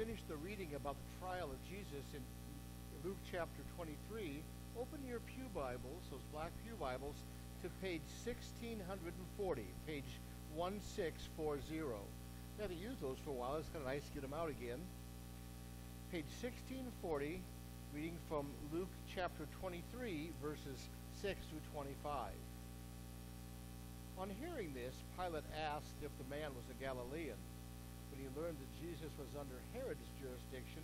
finished the reading about the trial of Jesus in Luke chapter 23, open your pew Bibles, those black pew Bibles, to page 1640, page 1640. I haven't used those for a while. It's kind of nice to get them out again. Page 1640, reading from Luke chapter 23, verses 6 through 25. On hearing this, Pilate asked if the man was a Galilean. When he learned that Jesus was under Herod's jurisdiction,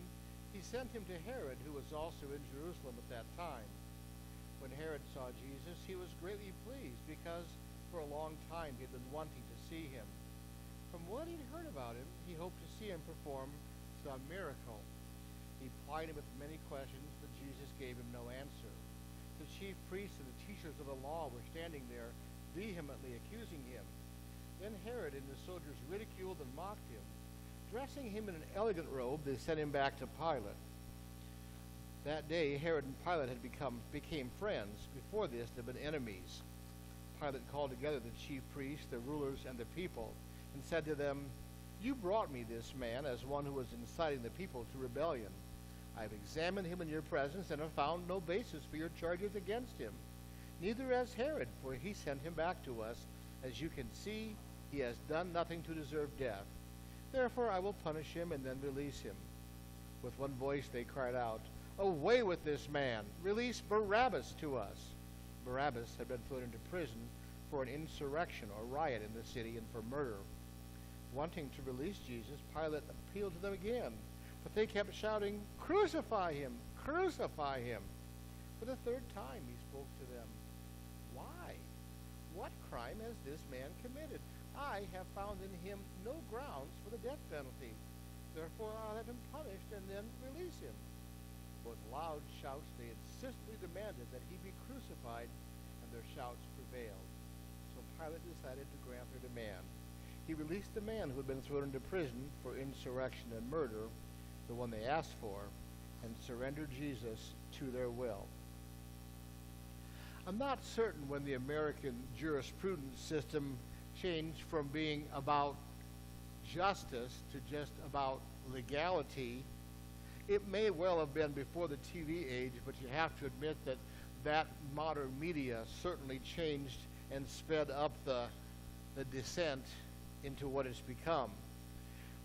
he sent him to Herod, who was also in Jerusalem at that time. When Herod saw Jesus, he was greatly pleased, because for a long time he had been wanting to see him. From what he'd heard about him, he hoped to see him perform some miracle. He plied him with many questions, but Jesus gave him no answer. The chief priests and the teachers of the law were standing there, vehemently accusing him. Then Herod and the soldiers ridiculed and mocked him. Dressing him in an elegant robe, they sent him back to Pilate. That day, Herod and Pilate became friends. Before this, they had been enemies. Pilate called together the chief priests, the rulers, and the people, and said to them, "You brought me this man as one who was inciting the people to rebellion. I have examined him in your presence and have found no basis for your charges against him. Neither has Herod, for he sent him back to us. As you can see, he has done nothing to deserve death. Therefore I will punish him and then release him." With one voice they cried out, "Away with this man! Release Barabbas to us!" Barabbas had been thrown into prison for an insurrection or riot in the city and for murder. Wanting to release Jesus, Pilate appealed to them again, but they kept shouting, "Crucify him! Crucify him!" For the third time he spoke to them. "Why? What crime has this man committed? I have found in him no grounds for the death penalty. Therefore I'll have him punished and then release him." With loud shouts they insistently demanded that he be crucified, and their shouts prevailed. So Pilate decided to grant their demand. He released the man who had been thrown into prison for insurrection and murder, the one they asked for, and surrendered Jesus to their will. I'm not certain when the American jurisprudence system changed from being about justice to just about legality. It may well have been before the TV age, but you have to admit that that modern media certainly changed and sped up the descent into what it's become.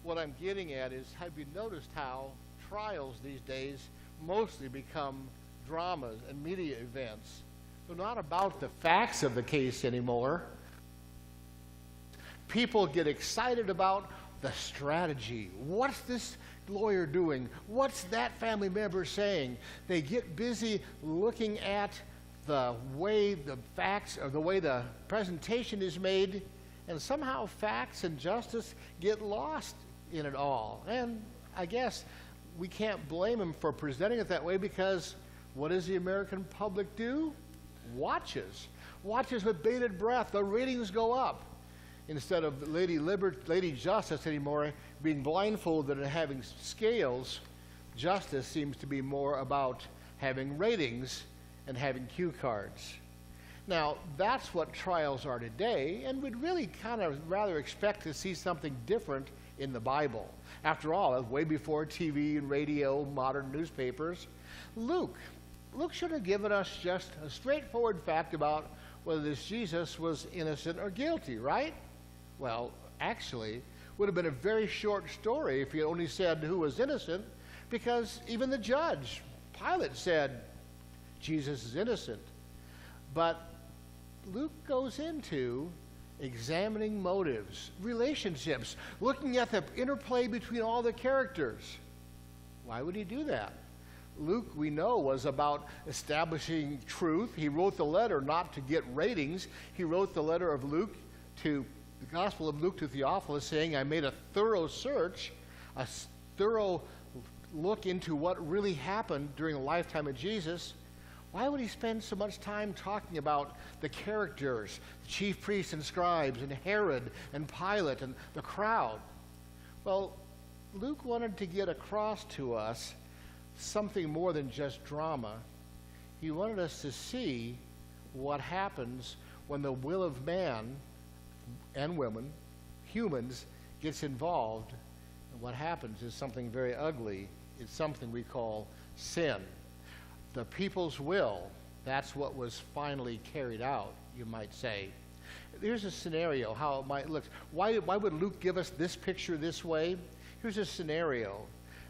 What I'm getting at is, have you noticed how trials these days mostly become dramas and media events? They're not about the facts of the case anymore. People get excited about the strategy. What's this lawyer doing? What's that family member saying? They get busy looking at the way the facts or the way the presentation is made, and somehow facts and justice get lost in it all. And I guess we can't blame them for presenting it that way, because what does the American public do? Watches with bated breath. The ratings go up. Instead of Lady Justice anymore being blindfolded and having scales, justice seems to be more about having ratings and having cue cards. Now, that's what trials are today, and we'd really kind of rather expect to see something different in the Bible. After all, that's way before TV and radio, modern newspapers. Luke should have given us just a straightforward fact about whether this Jesus was innocent or guilty, right? Well, actually, it would have been a very short story if he had only said who was innocent, because even the judge, Pilate, said Jesus is innocent. But Luke goes into examining motives, relationships, looking at the interplay between all the characters. Why would he do that? Luke, we know, was about establishing truth. He wrote the letter not to get ratings. He wrote the letter of Luke to the Gospel of Luke to Theophilus, saying, "I made a thorough search, a thorough look into what really happened during the lifetime of Jesus." Why would he spend so much time talking about the characters, the chief priests and scribes, and Herod and Pilate and the crowd? Well, Luke wanted to get across to us something more than just drama. He wanted us to see what happens when the will of man and women, humans, gets involved, and what happens is something very ugly. It's something we call sin. The people's will, that's what was finally carried out, you might say. Here's a scenario, how it might look. Why would Luke give us this picture this way? Here's a scenario.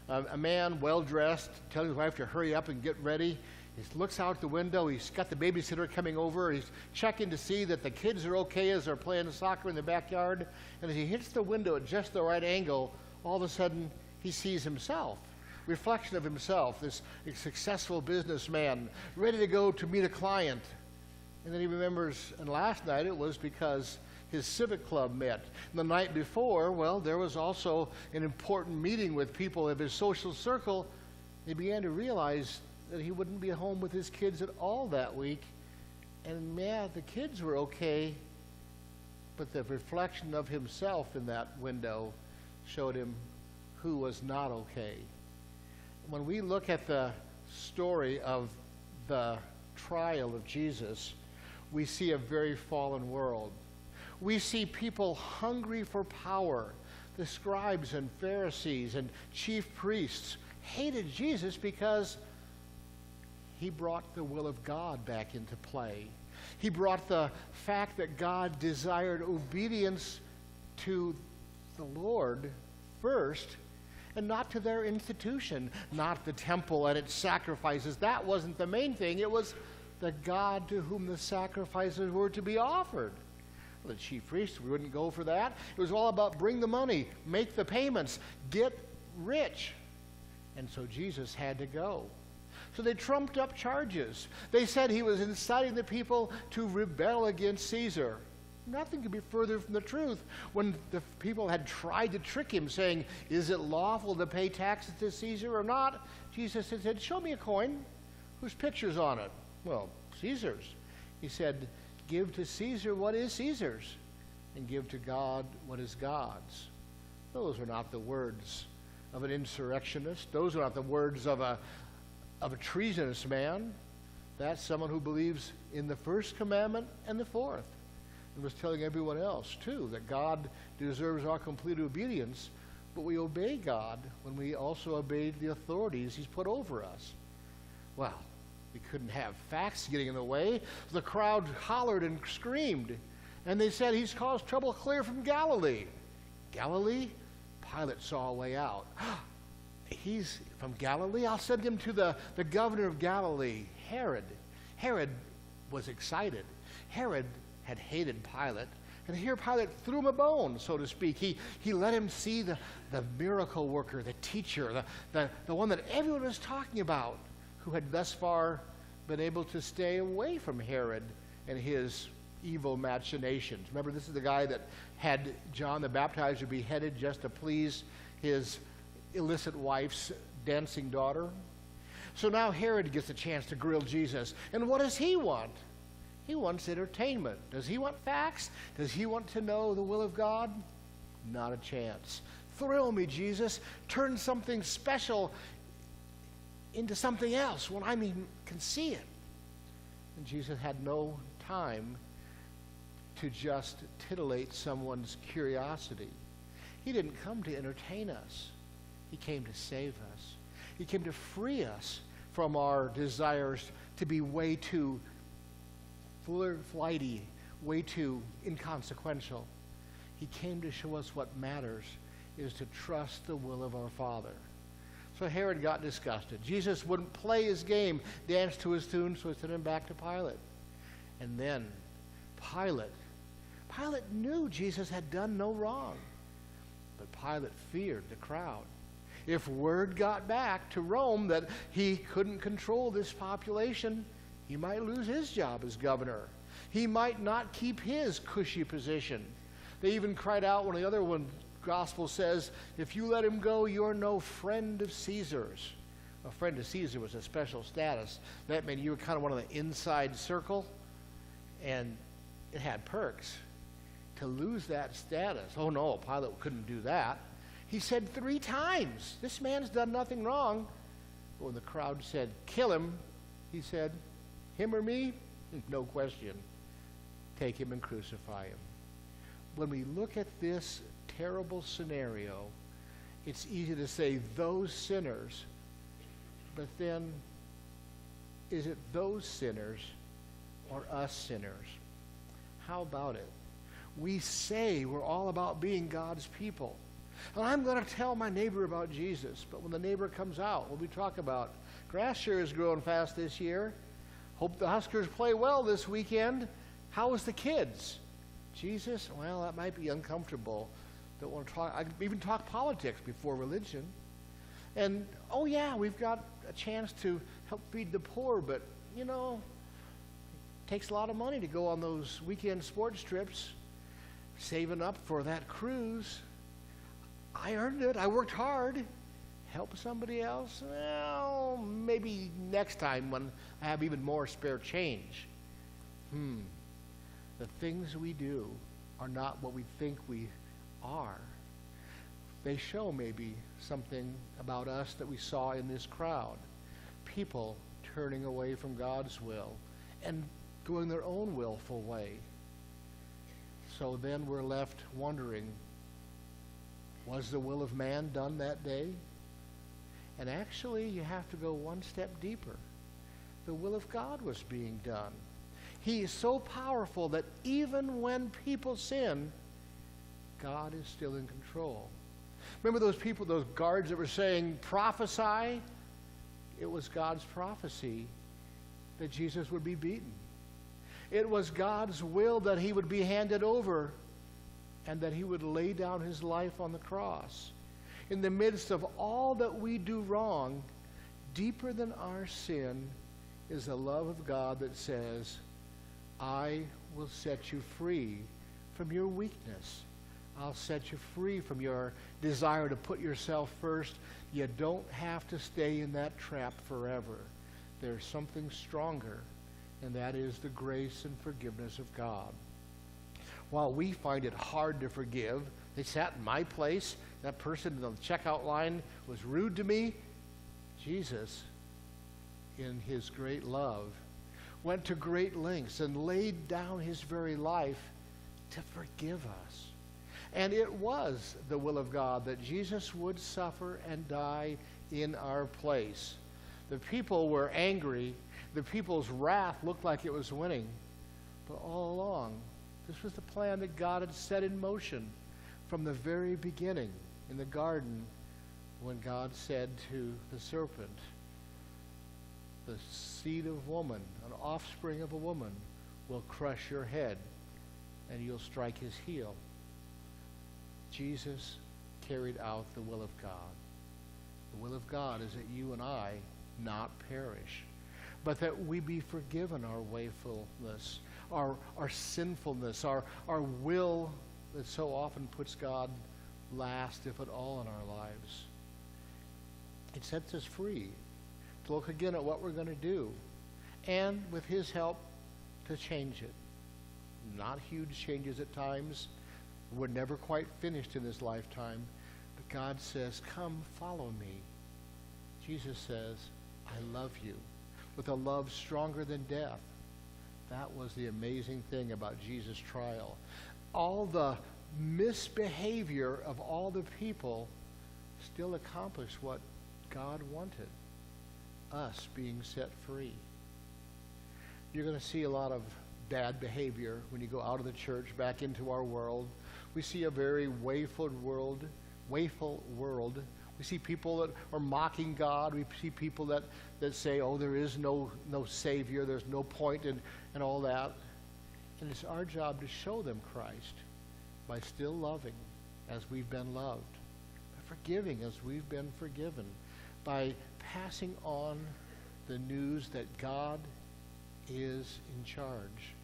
A man, well-dressed, telling his wife to hurry up and get ready. He looks out the window. He's got the babysitter coming over. He's checking to see that the kids are okay as they're playing soccer in the backyard. And as he hits the window at just the right angle, all of a sudden, he sees himself. Reflection of himself, this successful businessman, ready to go to meet a client. And then he remembers, and last night it was because his civic club met. And the night before, well, there was also an important meeting with people of his social circle. He began to realize that he wouldn't be home with his kids at all that week. And yeah, the kids were okay, but the reflection of himself in that window showed him who was not okay. When we look at the story of the trial of Jesus, we see a very fallen world. We see people hungry for power. The scribes and Pharisees and chief priests hated Jesus because he brought the will of God back into play. He brought the fact that God desired obedience to the Lord first, and not to their institution, not the temple and its sacrifices. That wasn't the main thing. It was the God to whom the sacrifices were to be offered. Well, the chief priests wouldn't go for that. It was all about bring the money, make the payments, get rich. And so Jesus had to go. So they trumped up charges. They said he was inciting the people to rebel against Caesar. Nothing could be further from the truth. When the people had tried to trick him, saying, is it lawful to pay taxes to Caesar or not? Jesus had said, show me a coin. Whose picture's on it? Well, Caesar's. He said, give to Caesar what is Caesar's, and give to God what is God's. Those are not the words of an insurrectionist. Those are not the words of a treasonous man. That's someone who believes in the first commandment and the fourth. And was telling everyone else, too, that God deserves our complete obedience, but we obey God when we also obey the authorities he's put over us. Well, we couldn't have facts getting in the way. The crowd hollered and screamed, and they said, he's caused trouble clear from Galilee. Galilee? Pilate saw a way out. He's from Galilee? I'll send him to the governor of Galilee, Herod. Herod was excited. Herod had hated Pilate, and here Pilate threw him a bone, so to speak. He let him see the miracle worker, the teacher, the one that everyone was talking about, who had thus far been able to stay away from Herod and his evil machinations. Remember, this is the guy that had John the Baptizer beheaded just to please his illicit wife's dancing daughter. So now Herod gets a chance to grill Jesus. And what does he want? He wants entertainment. Does he want facts? Does he want to know the will of God? Not a chance. Thrill me, Jesus. Turn something special into something else when I even can see it. And Jesus had no time to just titillate someone's curiosity. He didn't come to entertain us. He came to save us. He came to free us from our desires to be way too flighty, way too inconsequential. He came to show us what matters is to trust the will of our Father. So Herod got disgusted. Jesus wouldn't play his game, dance to his tune, so he sent him back to Pilate. And then Pilate knew Jesus had done no wrong. But Pilate feared the crowd. If word got back to Rome that he couldn't control this population, he might lose his job as governor. He might not keep his cushy position. They even cried out when the other one gospel says, if you let him go, you're no friend of Caesar's. A friend of Caesar was a special status. That meant you were kind of one of the inside circle, and it had perks. To lose that status, oh no, Pilate couldn't do that. He said 3 times, this man's done nothing wrong. But when the crowd said, kill him, he said, him or me? No question. Take him and crucify him. When we look at this terrible scenario It's easy to say those sinners, but then is it those sinners or us sinners? How about it? We say we're all about being God's people. And I'm going to tell my neighbor about Jesus. But when the neighbor comes out, what we talk about, grass sure is growing fast this year. Hope the Huskers play well this weekend. How is the kids? Jesus, well, that might be uncomfortable. Don't want to talk. I even talk politics before religion. And, oh yeah, we've got a chance to help feed the poor, but, you know, it takes a lot of money to go on those weekend sports trips, saving up for that cruise. I earned it. I worked hard. Help somebody else? Well, maybe next time when I have even more spare change. The things we do are not what we think we are. They show maybe something about us that we saw in this crowd. People turning away from God's will and going their own willful way. So then we're left wondering, was the will of man done that day? And actually, you have to go one step deeper. The will of God was being done. He is so powerful that even when people sin, God is still in control. Remember those people, those guards that were saying, prophesy? It was God's prophecy that Jesus would be beaten. It was God's will that he would be handed over and that he would lay down his life on the cross. In the midst of all that we do wrong, deeper than our sin is the love of God that says, I will set you free from your weakness. I'll set you free from your desire to put yourself first. You don't have to stay in that trap forever. There's something stronger, and that is the grace and forgiveness of God. While we find it hard to forgive, they sat in my place, that person in the checkout line was rude to me. Jesus, in his great love, went to great lengths and laid down his very life to forgive us. And it was the will of God that Jesus would suffer and die in our place. The people were angry. The people's wrath looked like it was winning. But all along, this was the plan that God had set in motion from the very beginning in the garden when God said to the serpent, the seed of woman, an offspring of a woman, will crush your head and you'll strike his heel. Jesus carried out the will of God. The will of God is that you and I not perish, but that we be forgiven our wayfulness, our sinfulness, our will that so often puts God last, if at all, in our lives. It sets us free to look again at what we're going to do, and with his help to change it. Not huge changes at times. We're never quite finished in this lifetime, but God says, come follow me. Jesus says, I love you with a love stronger than death. That was the amazing thing about Jesus' trial. All the misbehavior of all the people still accomplished what God wanted, us being set free. You're going to see a lot of bad behavior when you go out of the church back into our world. We see a very wayful world. We see people that are mocking God. We see people that say, oh, there is no Savior, there's no point, and all that. And it's our job to show them Christ by still loving as we've been loved, by forgiving as we've been forgiven, by passing on the news that God is in charge.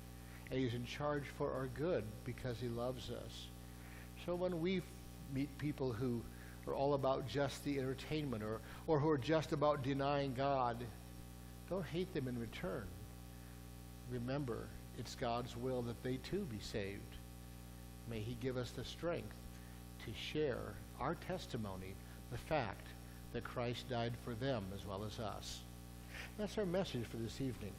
And he's in charge for our good because he loves us. So when we meet people who are all about just the entertainment or who are just about denying God, don't hate them in return. Remember, it's God's will that they too be saved. May he give us the strength to share our testimony, the fact that Christ died for them as well as us. That's our message for this evening.